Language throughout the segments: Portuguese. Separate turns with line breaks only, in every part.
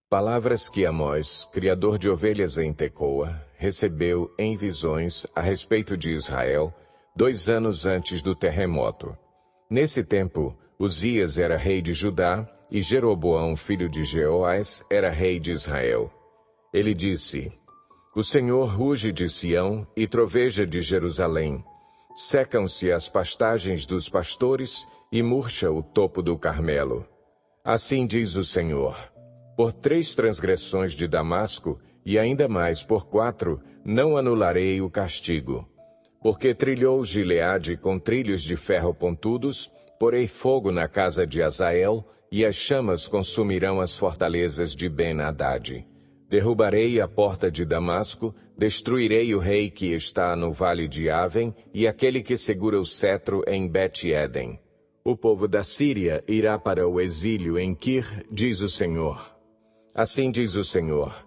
Palavras que Amós, criador de ovelhas em Tecoa, recebeu em visões a respeito de Israel, 2 anos antes do terremoto. Nesse tempo, Uzias era rei de Judá e Jeroboão, filho de Jeoás, era rei de Israel. Ele disse: O Senhor ruge de Sião e troveja de Jerusalém. Secam-se as pastagens dos pastores e murcha o topo do Carmelo. Assim diz o Senhor: Por 3 transgressões de Damasco, e ainda mais por 4, não anularei o castigo. Porque trilhou Gileade com trilhos de ferro pontudos, porei fogo na casa de Azael, e as chamas consumirão as fortalezas de Ben-Hadad. Derrubarei a porta de Damasco, destruirei o rei que está no vale de Aven, e aquele que segura o cetro em Bet-Eden. O povo da Síria irá para o exílio em Kir, diz o Senhor. Assim diz o Senhor: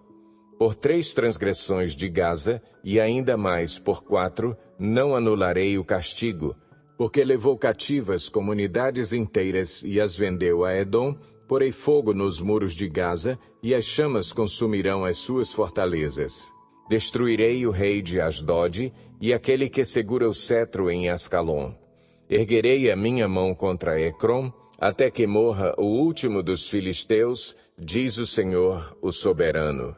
Por 3 transgressões de Gaza, e ainda mais por 4, não anularei o castigo, porque levou cativas comunidades inteiras e as vendeu a Edom, porei fogo nos muros de Gaza, e as chamas consumirão as suas fortalezas. Destruirei o rei de Asdod, e aquele que segura o cetro em Ascalon. Erguerei a minha mão contra Ecrom, até que morra o último dos filisteus, diz o Senhor, o soberano.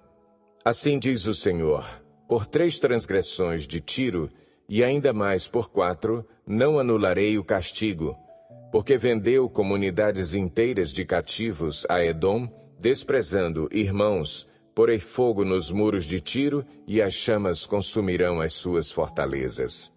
Assim diz o Senhor: Por 3 transgressões de Tiro, e ainda mais por 4, não anularei o castigo, porque vendeu comunidades inteiras de cativos a Edom, desprezando irmãos, porei fogo nos muros de Tiro, e as chamas consumirão as suas fortalezas.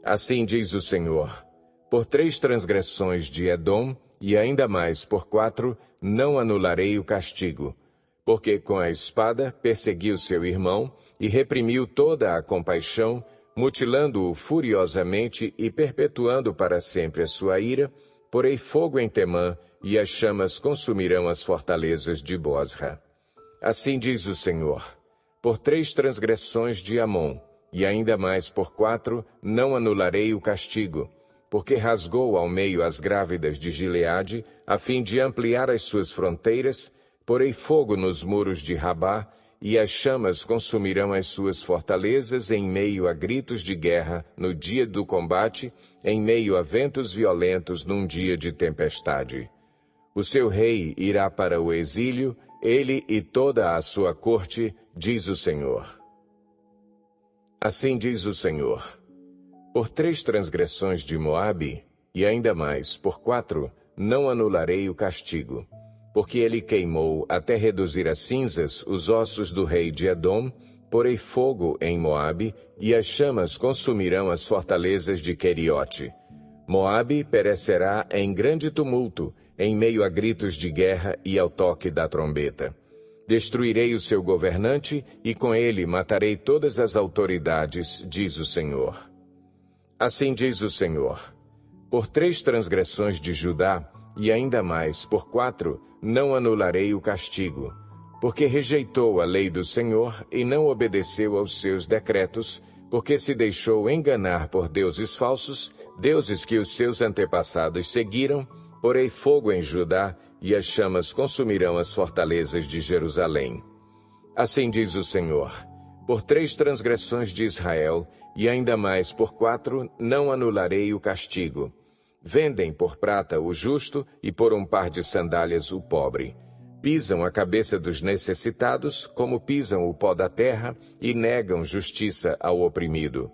Assim diz o Senhor: Por 3 transgressões de Edom, e ainda mais por 4, não anularei o castigo, porque com a espada perseguiu seu irmão e reprimiu toda a compaixão, mutilando-o furiosamente e perpetuando para sempre a sua ira, porei fogo em Temã, e as chamas consumirão as fortalezas de Bosra. Assim diz o Senhor: Por 3 transgressões de Amon, e ainda mais por 4, não anularei o castigo, porque rasgou ao meio as grávidas de Gileade, a fim de ampliar as suas fronteiras, porei fogo nos muros de Rabá, e as chamas consumirão as suas fortalezas em meio a gritos de guerra no dia do combate, em meio a ventos violentos num dia de tempestade. O seu rei irá para o exílio, ele e toda a sua corte, diz o Senhor. Assim diz o Senhor: Por 3 transgressões de Moabe, e ainda mais por 4, não anularei o castigo, porque ele queimou até reduzir a cinzas os ossos do rei de Edom, porei fogo em Moabe, e as chamas consumirão as fortalezas de Queriote. Moabe perecerá em grande tumulto, em meio a gritos de guerra e ao toque da trombeta. Destruirei o seu governante, e com ele matarei todas as autoridades, diz o Senhor. Assim diz o Senhor: Por 3 transgressões de Judá, e ainda mais por 4, não anularei o castigo, porque rejeitou a lei do Senhor e não obedeceu aos seus decretos, porque se deixou enganar por deuses falsos, deuses que os seus antepassados seguiram, porei fogo em Judá, e as chamas consumirão as fortalezas de Jerusalém. Assim diz o Senhor: Por 3 transgressões de Israel, e ainda mais por 4, não anularei o castigo. Vendem por prata o justo e por um par de sandálias o pobre. Pisam a cabeça dos necessitados, como pisam o pó da terra, e negam justiça ao oprimido.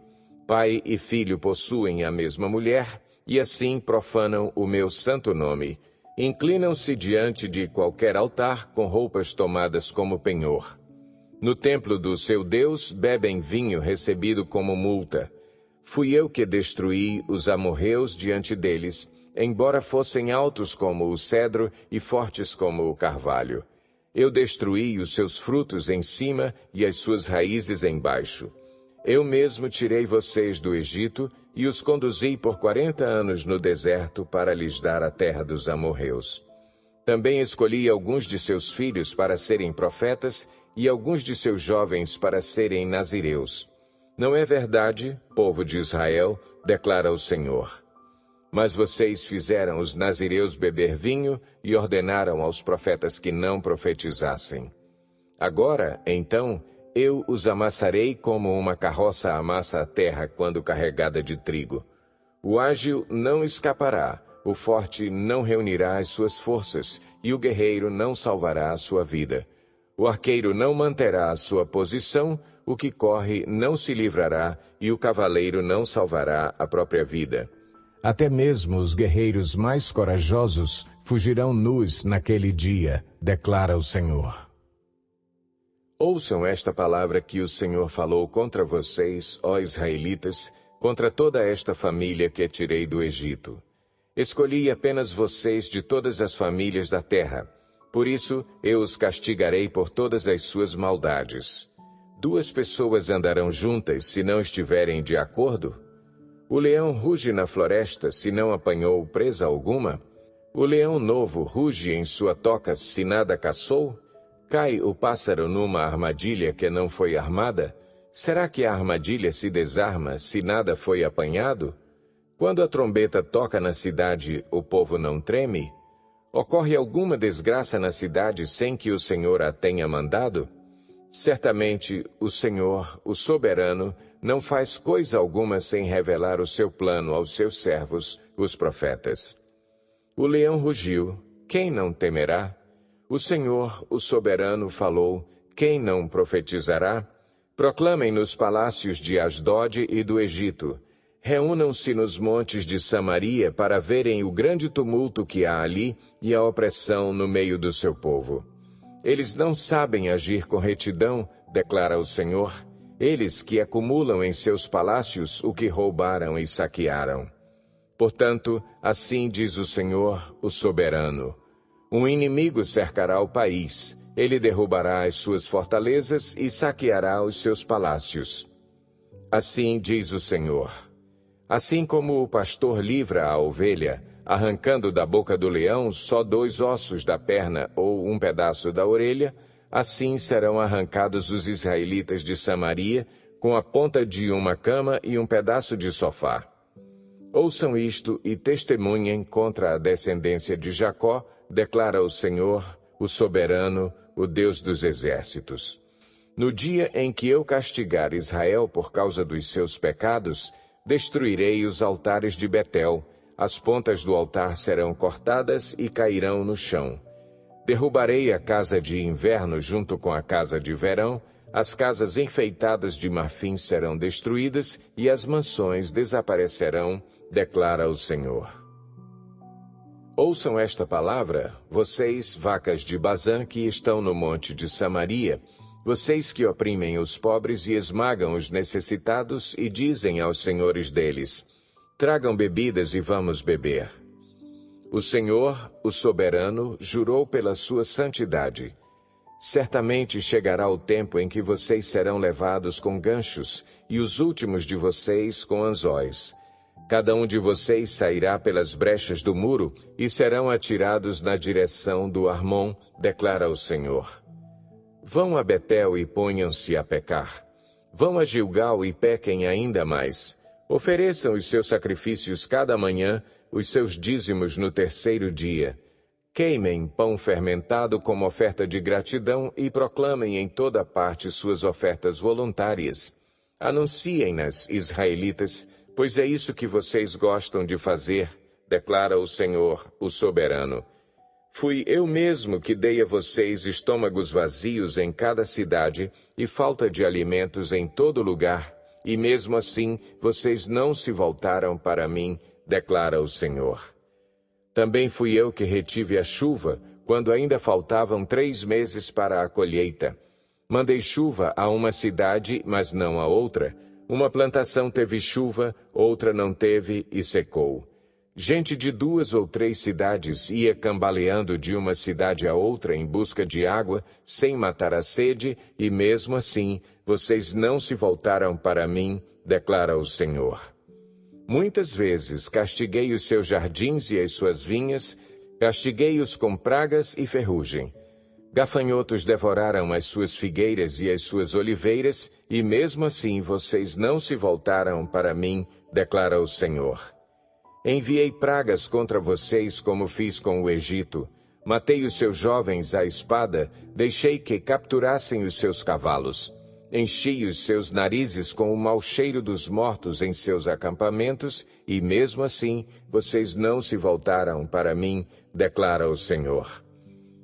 Pai e filho possuem a mesma mulher, e assim profanam o meu santo nome. Inclinam-se diante de qualquer altar com roupas tomadas como penhor. No templo do seu Deus bebem vinho recebido como multa. Fui eu que destruí os amorreus diante deles, embora fossem altos como o cedro e fortes como o carvalho. Eu destruí os seus frutos em cima e as suas raízes embaixo. Eu mesmo tirei vocês do Egito e os conduzi por 40 anos no deserto para lhes dar a terra dos amorreus. Também escolhi alguns de seus filhos para serem profetas e alguns de seus jovens para serem nazireus. Não é verdade, povo de Israel, declara o Senhor. Mas vocês fizeram os nazireus beber vinho e ordenaram aos profetas que não profetizassem. Agora, então, eu os amassarei como uma carroça amassa a terra quando carregada de trigo. O ágil não escapará, o forte não reunirá as suas forças, e o guerreiro não salvará a sua vida. O arqueiro não manterá a sua posição, o que corre não se livrará, e o cavaleiro não salvará a própria vida. Até mesmo os guerreiros mais corajosos fugirão nus naquele dia, declara o Senhor. Ouçam esta palavra que o Senhor falou contra vocês, ó israelitas, contra toda esta família que tirei do Egito. Escolhi apenas vocês de todas as famílias da terra. Por isso, eu os castigarei por todas as suas maldades. 2 pessoas andarão juntas se não estiverem de acordo? O leão ruge na floresta se não apanhou presa alguma? O leão novo ruge em sua toca se nada caçou? Cai o pássaro numa armadilha que não foi armada? Será que a armadilha se desarma se nada foi apanhado? Quando a trombeta toca na cidade, o povo não treme? Ocorre alguma desgraça na cidade sem que o Senhor a tenha mandado? Certamente, o Senhor, o soberano, não faz coisa alguma sem revelar o seu plano aos seus servos, os profetas. O leão rugiu, quem não temerá? O Senhor, o soberano, falou, quem não profetizará? Proclamem nos palácios de Asdod e do Egito. Reúnam-se nos montes de Samaria para verem o grande tumulto que há ali e a opressão no meio do seu povo. Eles não sabem agir com retidão, declara o Senhor, eles que acumulam em seus palácios o que roubaram e saquearam. Portanto, assim diz o Senhor, o soberano: um inimigo cercará o país, ele derrubará as suas fortalezas e saqueará os seus palácios. Assim diz o Senhor: assim como o pastor livra a ovelha, arrancando da boca do leão só 2 ossos da perna ou um pedaço da orelha, assim serão arrancados os israelitas de Samaria, com a ponta de uma cama e um pedaço de sofá. Ouçam isto e testemunhem contra a descendência de Jacó, declara o Senhor, o soberano, o Deus dos exércitos. No dia em que eu castigar Israel por causa dos seus pecados, destruirei os altares de Betel, as pontas do altar serão cortadas e cairão no chão. Derrubarei a casa de inverno junto com a casa de verão, as casas enfeitadas de marfim serão destruídas e as mansões desaparecerão, declara o Senhor. Ouçam esta palavra, vocês, vacas de Bazã que estão no monte de Samaria, vocês que oprimem os pobres e esmagam os necessitados e dizem aos senhores deles: tragam bebidas e vamos beber. O Senhor, o soberano, jurou pela sua santidade. Certamente chegará o tempo em que vocês serão levados com ganchos e os últimos de vocês com anzóis. Cada um de vocês sairá pelas brechas do muro e serão atirados na direção do Armon, declara o Senhor. Vão a Betel e ponham-se a pecar. Vão a Gilgal e pequem ainda mais. Ofereçam os seus sacrifícios cada manhã, os seus dízimos no 3º dia. Queimem pão fermentado como oferta de gratidão e proclamem em toda parte suas ofertas voluntárias. Anunciem-nas, israelitas, pois é isso que vocês gostam de fazer, declara o Senhor, o soberano. Fui eu mesmo que dei a vocês estômagos vazios em cada cidade e falta de alimentos em todo lugar, e mesmo assim vocês não se voltaram para mim, declara o Senhor. Também fui eu que retive a chuva, quando ainda faltavam 3 meses para a colheita. Mandei chuva a uma cidade, mas não a outra. Uma plantação teve chuva, outra não teve e secou. Gente de 2 ou 3 cidades ia cambaleando de uma cidade a outra em busca de água, sem matar a sede, e mesmo assim, vocês não se voltaram para mim, declara o Senhor. Muitas vezes castiguei os seus jardins e as suas vinhas, castiguei-os com pragas e ferrugem. Gafanhotos devoraram as suas figueiras e as suas oliveiras, e mesmo assim vocês não se voltaram para mim, declara o Senhor. Enviei pragas contra vocês como fiz com o Egito. Matei os seus jovens à espada, deixei que capturassem os seus cavalos. Enchi os seus narizes com o mau cheiro dos mortos em seus acampamentos, e mesmo assim vocês não se voltaram para mim, declara o Senhor.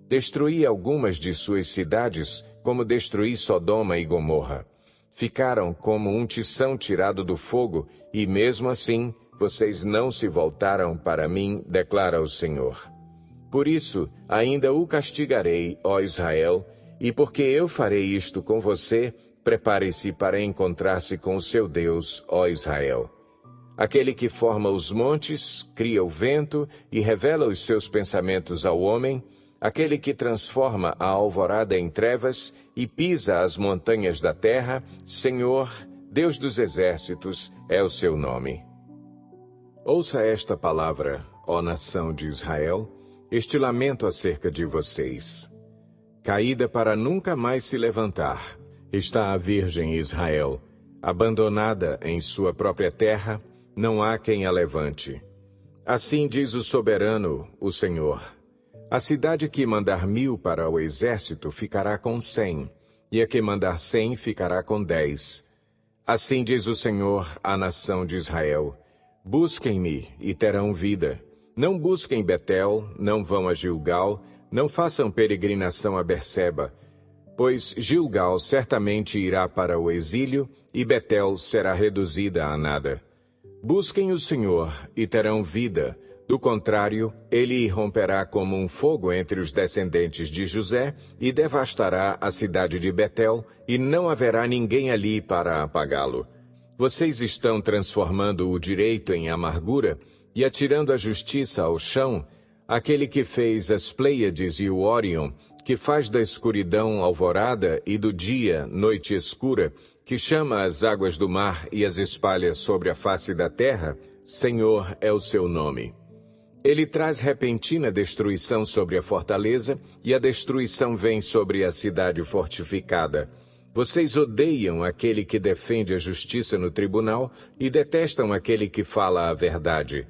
Destruí algumas de suas cidades, como destruí Sodoma e Gomorra. Ficaram como um tição tirado do fogo, e mesmo assim vocês não se voltaram para mim, declara o Senhor. Por isso, ainda o castigarei, ó Israel, e porque eu farei isto com você, prepare-se para encontrar-se com o seu Deus, ó Israel. Aquele que forma os montes, cria o vento e revela os seus pensamentos ao homem, aquele que transforma a alvorada em trevas e pisa as montanhas da terra, Senhor, Deus dos exércitos, é o seu nome. Ouça esta palavra, ó nação de Israel, este lamento acerca de vocês. Caída para nunca mais se levantar, está a Virgem Israel, abandonada em sua própria terra, não há quem a levante. Assim diz o soberano, o Senhor. A cidade que mandar 1000 para o exército ficará com 100, e a que mandar 100 ficará com 10. Assim diz o Senhor à nação de Israel. Busquem-me e terão vida. Não busquem Betel, não vão a Gilgal, não façam peregrinação a Berseba, pois Gilgal certamente irá para o exílio e Betel será reduzida a nada. Busquem o Senhor e terão vida, do contrário, ele irromperá como um fogo entre os descendentes de José e devastará a cidade de Betel, e não haverá ninguém ali para apagá-lo. Vocês estão transformando o direito em amargura e atirando a justiça ao chão, aquele que fez as Pleiades e o Órion, que faz da escuridão alvorada e do dia noite escura, que chama as águas do mar e as espalha sobre a face da terra, Senhor é o seu nome. Ele traz repentina destruição sobre a fortaleza, e a destruição vem sobre a cidade fortificada. Vocês odeiam aquele que defende a justiça no tribunal e detestam aquele que fala a verdade.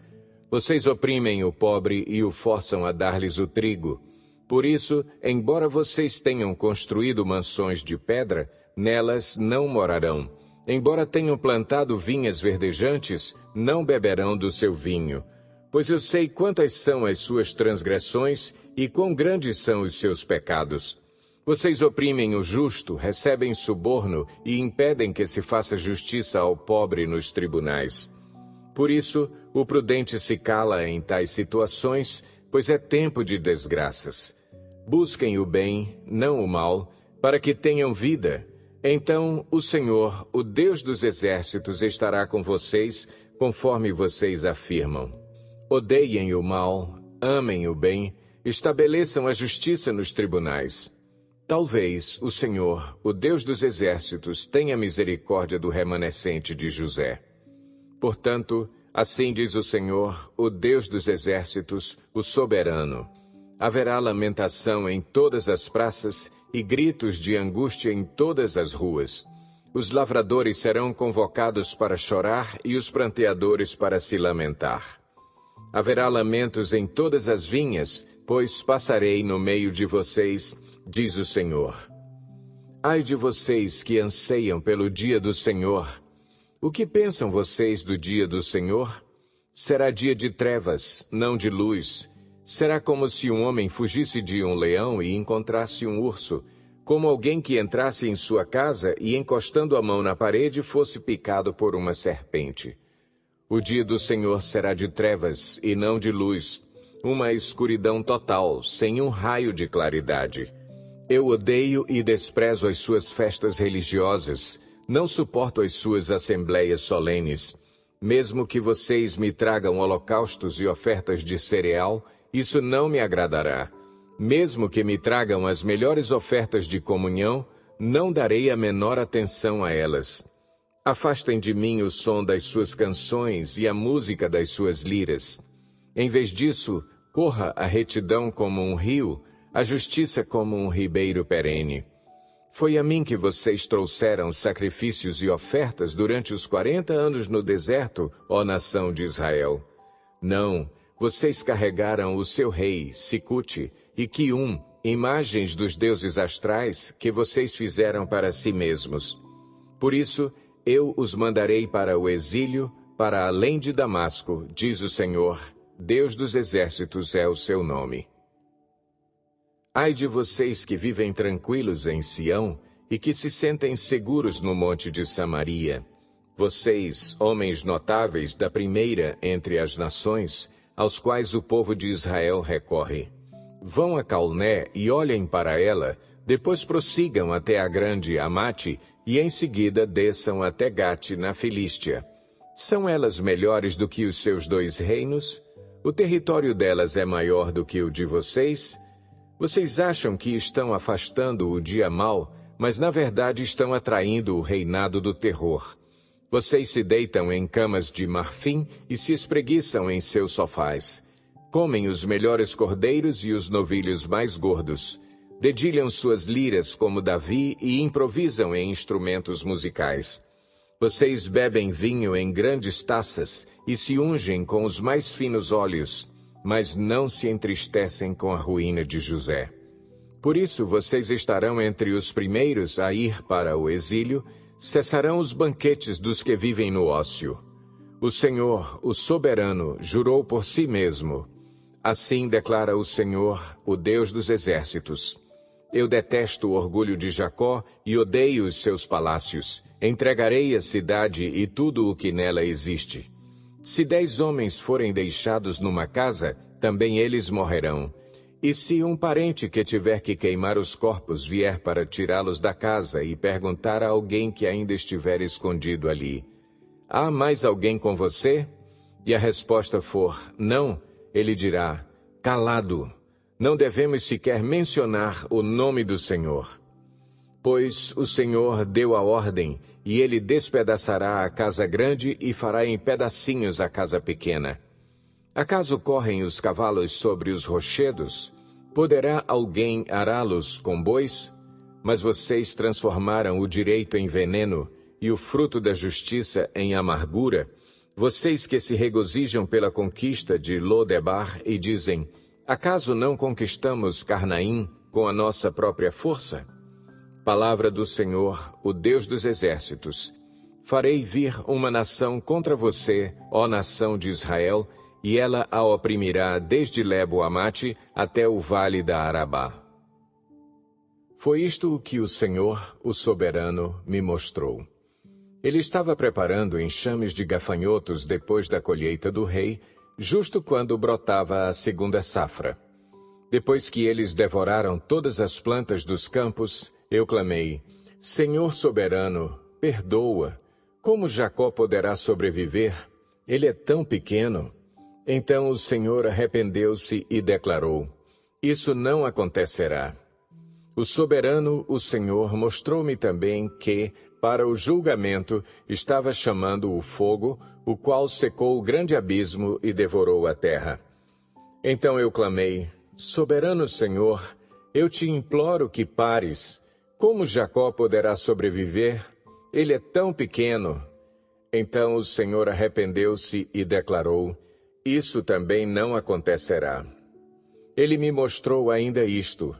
Vocês oprimem o pobre e o forçam a dar-lhes o trigo. Por isso, embora vocês tenham construído mansões de pedra, nelas não morarão. Embora tenham plantado vinhas verdejantes, não beberão do seu vinho. Pois eu sei quantas são as suas transgressões e quão grandes são os seus pecados. Vocês oprimem o justo, recebem suborno e impedem que se faça justiça ao pobre nos tribunais. Por isso, o prudente se cala em tais situações, pois é tempo de desgraças. Busquem o bem, não o mal, para que tenham vida. Então o Senhor, o Deus dos exércitos, estará com vocês, conforme vocês afirmam. Odeiem o mal, amem o bem, estabeleçam a justiça nos tribunais. Talvez o Senhor, o Deus dos exércitos, tenha misericórdia do remanescente de José. Portanto, assim diz o Senhor, o Deus dos exércitos, o soberano. Haverá lamentação em todas as praças e gritos de angústia em todas as ruas. Os lavradores serão convocados para chorar e os pranteadores para se lamentar. Haverá lamentos em todas as vinhas, pois passarei no meio de vocês, diz o Senhor. Ai de vocês que anseiam pelo dia do Senhor. O que pensam vocês do dia do Senhor? Será dia de trevas, não de luz. Será como se um homem fugisse de um leão e encontrasse um urso, como alguém que entrasse em sua casa e, encostando a mão na parede, fosse picado por uma serpente. O dia do Senhor será de trevas e não de luz, uma escuridão total, sem um raio de claridade. Eu odeio e desprezo as suas festas religiosas, não suporto as suas assembleias solenes. Mesmo que vocês me tragam holocaustos e ofertas de cereal, isso não me agradará. Mesmo que me tragam as melhores ofertas de comunhão, não darei a menor atenção a elas. Afastem de mim o som das suas canções e a música das suas liras. Em vez disso, corra a retidão como um rio, a justiça como um ribeiro perene. Foi a mim que vocês trouxeram sacrifícios e ofertas durante os 40 anos no deserto, ó nação de Israel. Não, vocês carregaram o seu rei, Sicute, e Quium, imagens dos deuses astrais que vocês fizeram para si mesmos. Por isso, eu os mandarei para o exílio, para além de Damasco, diz o Senhor, Deus dos exércitos é o seu nome. Ai de vocês que vivem tranquilos em Sião e que se sentem seguros no monte de Samaria. Vocês, homens notáveis da primeira entre as nações, aos quais o povo de Israel recorre. Vão a Calné e olhem para ela, depois prossigam até a grande Amate e em seguida desçam até Gate na Filístia. São elas melhores do que os seus 2 reinos? O território delas é maior do que o de vocês? Vocês acham que estão afastando o dia mau, mas na verdade estão atraindo o reinado do terror. Vocês se deitam em camas de marfim e se espreguiçam em seus sofás. Comem os melhores cordeiros e os novilhos mais gordos. Dedilham suas liras como Davi e improvisam em instrumentos musicais. Vocês bebem vinho em grandes taças e se ungem com os mais finos óleos, mas não se entristecem com a ruína de José. Por isso vocês estarão entre os primeiros a ir para o exílio, cessarão os banquetes dos que vivem no ócio. O Senhor, o soberano, jurou por si mesmo. Assim declara o Senhor, o Deus dos exércitos. Eu detesto o orgulho de Jacó e odeio os seus palácios. Entregarei a cidade e tudo o que nela existe. Se 10 homens forem deixados numa casa, também eles morrerão. E se um parente que tiver que queimar os corpos vier para tirá-los da casa e perguntar a alguém que ainda estiver escondido ali, há mais alguém com você? E a resposta for, não, ele dirá, calado, não devemos sequer mencionar o nome do Senhor. Pois o Senhor deu a ordem, e ele despedaçará a casa grande e fará em pedacinhos a casa pequena. Acaso correm os cavalos sobre os rochedos? Poderá alguém ará-los com bois? Mas vocês transformaram o direito em veneno e o fruto da justiça em amargura. Vocês que se regozijam pela conquista de Lodebar e dizem, acaso não conquistamos Carnaim com a nossa própria força? Palavra do Senhor, o Deus dos exércitos. Farei vir uma nação contra você, ó nação de Israel, e ela a oprimirá desde Lebo-Amate até o vale da Arabá. Foi isto o que o Senhor, o soberano, me mostrou. Ele estava preparando enxames de gafanhotos depois da colheita do rei, justo quando brotava a segunda safra. Depois que eles devoraram todas as plantas dos campos, eu clamei, Senhor soberano, perdoa. Como Jacó poderá sobreviver? Ele é tão pequeno. Então o Senhor arrependeu-se e declarou, isso não acontecerá. O soberano, o Senhor, mostrou-me também que, para o julgamento, estava chamando o fogo, o qual secou o grande abismo e devorou a terra. Então eu clamei, soberano Senhor, eu te imploro que pares. Como Jacó poderá sobreviver? Ele é tão pequeno. Então o Senhor arrependeu-se e declarou, isso também não acontecerá. Ele me mostrou ainda isto.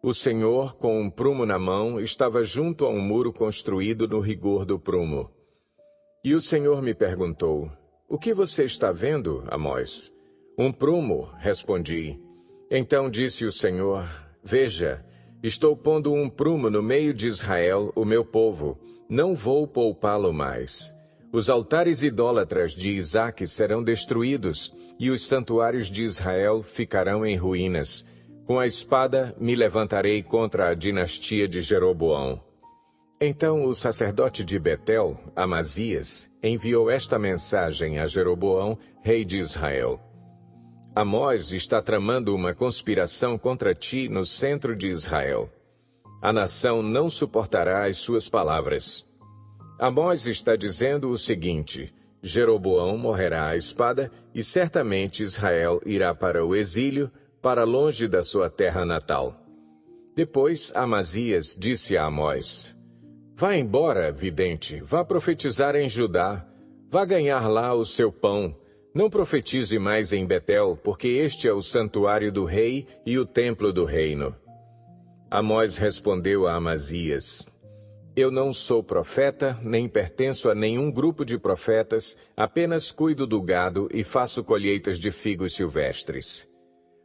O Senhor, com um prumo na mão, estava junto a um muro construído no rigor do prumo. E o Senhor me perguntou, o que você está vendo, Amós? Um prumo, respondi. Então disse o Senhor, veja, estou pondo um prumo no meio de Israel, o meu povo. Não vou poupá-lo mais. Os altares idólatras de Isaque serão destruídos, e os santuários de Israel ficarão em ruínas. Com a espada me levantarei contra a dinastia de Jeroboão. Então o sacerdote de Betel, Amazias, enviou esta mensagem a Jeroboão, rei de Israel. Amós está tramando uma conspiração contra ti no centro de Israel. A nação não suportará as suas palavras. Amós está dizendo o seguinte, Jeroboão morrerá à espada e certamente Israel irá para o exílio, para longe da sua terra natal. Depois Amazias disse a Amós, vá embora, vidente, vá profetizar em Judá, vá ganhar lá o seu pão, Não profetize mais em Betel, porque este é o santuário do rei e o templo do reino. Amós respondeu a Amazias: Eu não sou profeta, nem pertenço a nenhum grupo de profetas, apenas cuido do gado e faço colheitas de figos silvestres.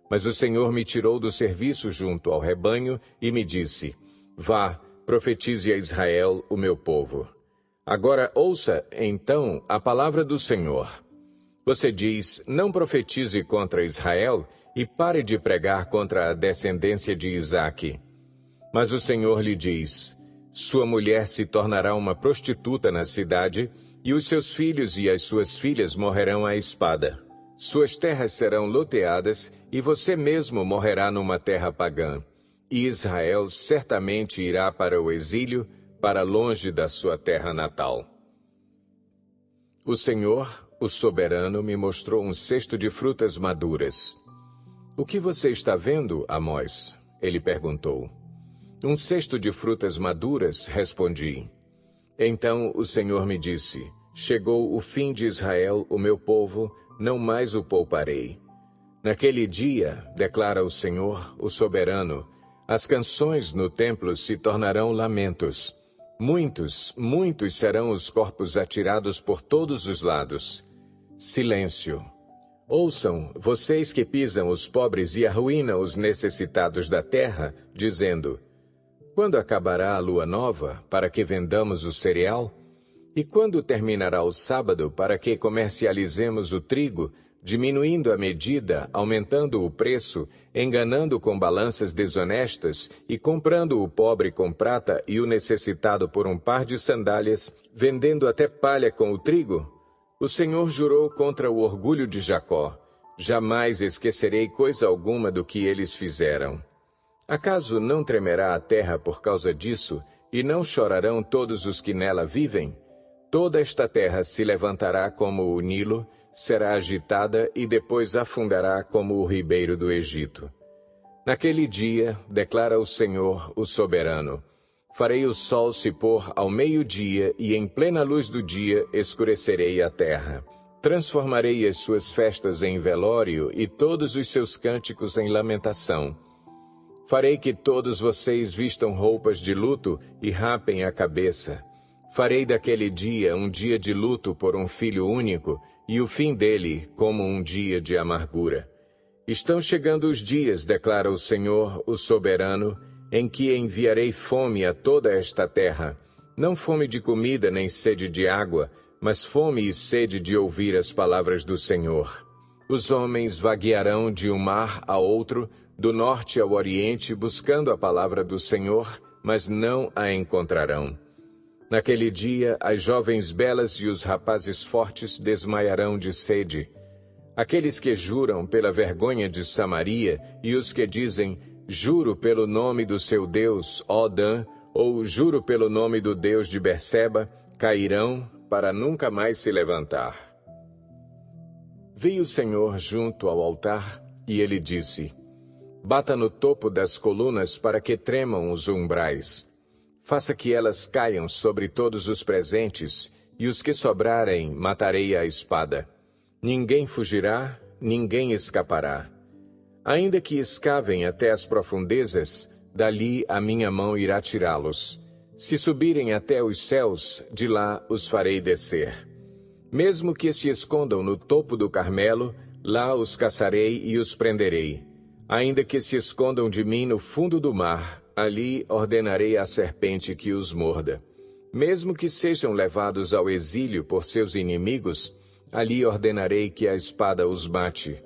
Mas o Senhor me tirou do serviço junto ao rebanho e me disse: Vá, profetize a Israel, o meu povo. Agora ouça, então, a palavra do Senhor. Você diz: Não profetize contra Israel e pare de pregar contra a descendência de Isaque. Mas o Senhor lhe diz: Sua mulher se tornará uma prostituta na cidade, e os seus filhos e as suas filhas morrerão à espada. Suas terras serão loteadas, e você mesmo morrerá numa terra pagã. E Israel certamente irá para o exílio, para longe da sua terra natal. O Senhor, o soberano, me mostrou um cesto de frutas maduras. O que você está vendo, Amós? Ele perguntou. Um cesto de frutas maduras, respondi. Então o Senhor me disse: Chegou o fim de Israel, o meu povo, não mais o pouparei. Naquele dia, declara o Senhor, o soberano, as canções no templo se tornarão lamentos. Muitos, muitos serão os corpos atirados por todos os lados. Silêncio. Ouçam, vocês que pisam os pobres e arruinam os necessitados da terra, dizendo: Quando acabará a lua nova, para que vendamos o cereal? E quando terminará o sábado, para que comercializemos o trigo, diminuindo a medida, aumentando o preço, enganando com balanças desonestas e comprando o pobre com prata e o necessitado por um par de sandálias, vendendo até palha com o trigo? O Senhor jurou contra o orgulho de Jacó: Jamais esquecerei coisa alguma do que eles fizeram. Acaso não tremerá a terra por causa disso, e não chorarão todos os que nela vivem? Toda esta terra se levantará como o Nilo, será agitada e depois afundará como o ribeiro do Egito. Naquele dia, declara o Senhor, o soberano, farei o sol se pôr ao meio-dia e em plena luz do dia escurecerei a terra. Transformarei as suas festas em velório e todos os seus cânticos em lamentação. Farei que todos vocês vistam roupas de luto e rapem a cabeça. Farei daquele dia um dia de luto por um filho único, e o fim dele como um dia de amargura. Estão chegando os dias, declara o Senhor, o soberano, em que enviarei fome a toda esta terra, não fome de comida nem sede de água, mas fome e sede de ouvir as palavras do Senhor. Os homens vaguearão de um mar a outro, do norte ao oriente, buscando a palavra do Senhor, mas não a encontrarão. Naquele dia, as jovens belas e os rapazes fortes desmaiarão de sede. Aqueles que juram pela vergonha de Samaria e os que dizem, juro pelo nome do seu Deus, ó Dan, ou juro pelo nome do Deus de Berseba, cairão para nunca mais se levantar. Veio o Senhor junto ao altar e ele disse: Bata no topo das colunas para que tremam os umbrais. Faça que elas caiam sobre todos os presentes, e os que sobrarem matarei à espada. Ninguém fugirá, ninguém escapará. Ainda que escavem até as profundezas, dali a minha mão irá tirá-los. Se subirem até os céus, de lá os farei descer. Mesmo que se escondam no topo do Carmelo, lá os caçarei e os prenderei. Ainda que se escondam de mim no fundo do mar, ali ordenarei à serpente que os morda. Mesmo que sejam levados ao exílio por seus inimigos, ali ordenarei que a espada os mate.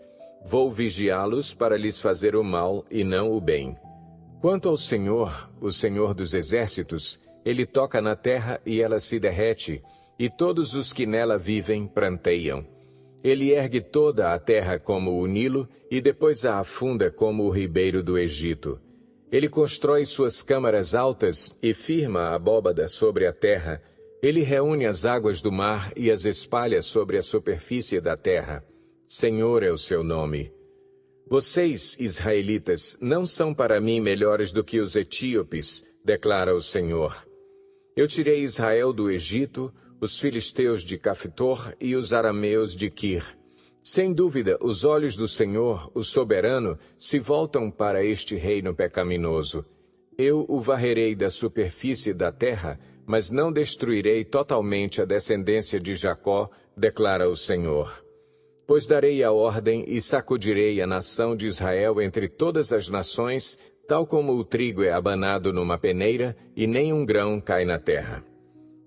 Vou vigiá-los para lhes fazer o mal e não o bem. Quanto ao Senhor, o Senhor dos exércitos, ele toca na terra e ela se derrete, e todos os que nela vivem pranteiam. Ele ergue toda a terra como o Nilo e depois a afunda como o ribeiro do Egito. Ele constrói suas câmaras altas e firma a abóbada sobre a terra. Ele reúne as águas do mar e as espalha sobre a superfície da terra. Senhor é o seu nome. Vocês, israelitas, não são para mim melhores do que os etíopes, declara o Senhor. Eu tirei Israel do Egito, os filisteus de Caftor e os arameus de Quir. Sem dúvida, os olhos do Senhor, o soberano, se voltam para este reino pecaminoso. Eu o varrerei da superfície da terra, mas não destruirei totalmente a descendência de Jacó, declara o Senhor. Pois darei a ordem e sacudirei a nação de Israel entre todas as nações, tal como o trigo é abanado numa peneira e nem um grão cai na terra.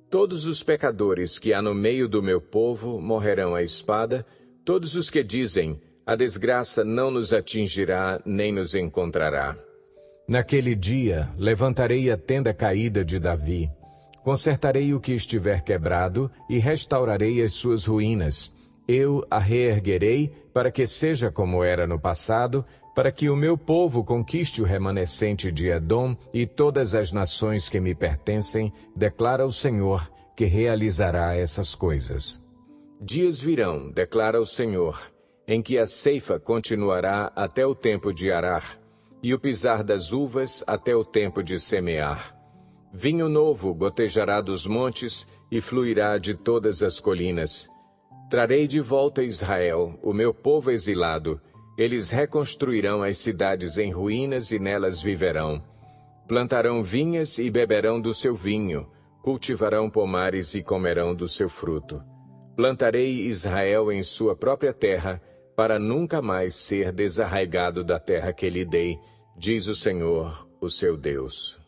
Todos os pecadores que há no meio do meu povo morrerão à espada, todos os que dizem, a desgraça não nos atingirá nem nos encontrará. Naquele dia, levantarei a tenda caída de Davi, consertarei o que estiver quebrado e restaurarei as suas ruínas. Eu a reerguerei para que seja como era no passado, para que o meu povo conquiste o remanescente de Edom e todas as nações que me pertencem, declara o Senhor, que realizará essas coisas. Dias virão, declara o Senhor, em que a ceifa continuará até o tempo de arar, e o pisar das uvas até o tempo de semear. Vinho novo gotejará dos montes e fluirá de todas as colinas. Trarei de volta Israel, o meu povo exilado. Eles reconstruirão as cidades em ruínas e nelas viverão. Plantarão vinhas e beberão do seu vinho. Cultivarão pomares e comerão do seu fruto. Plantarei Israel em sua própria terra, para nunca mais ser desarraigado da terra que lhe dei, diz o Senhor, o seu Deus.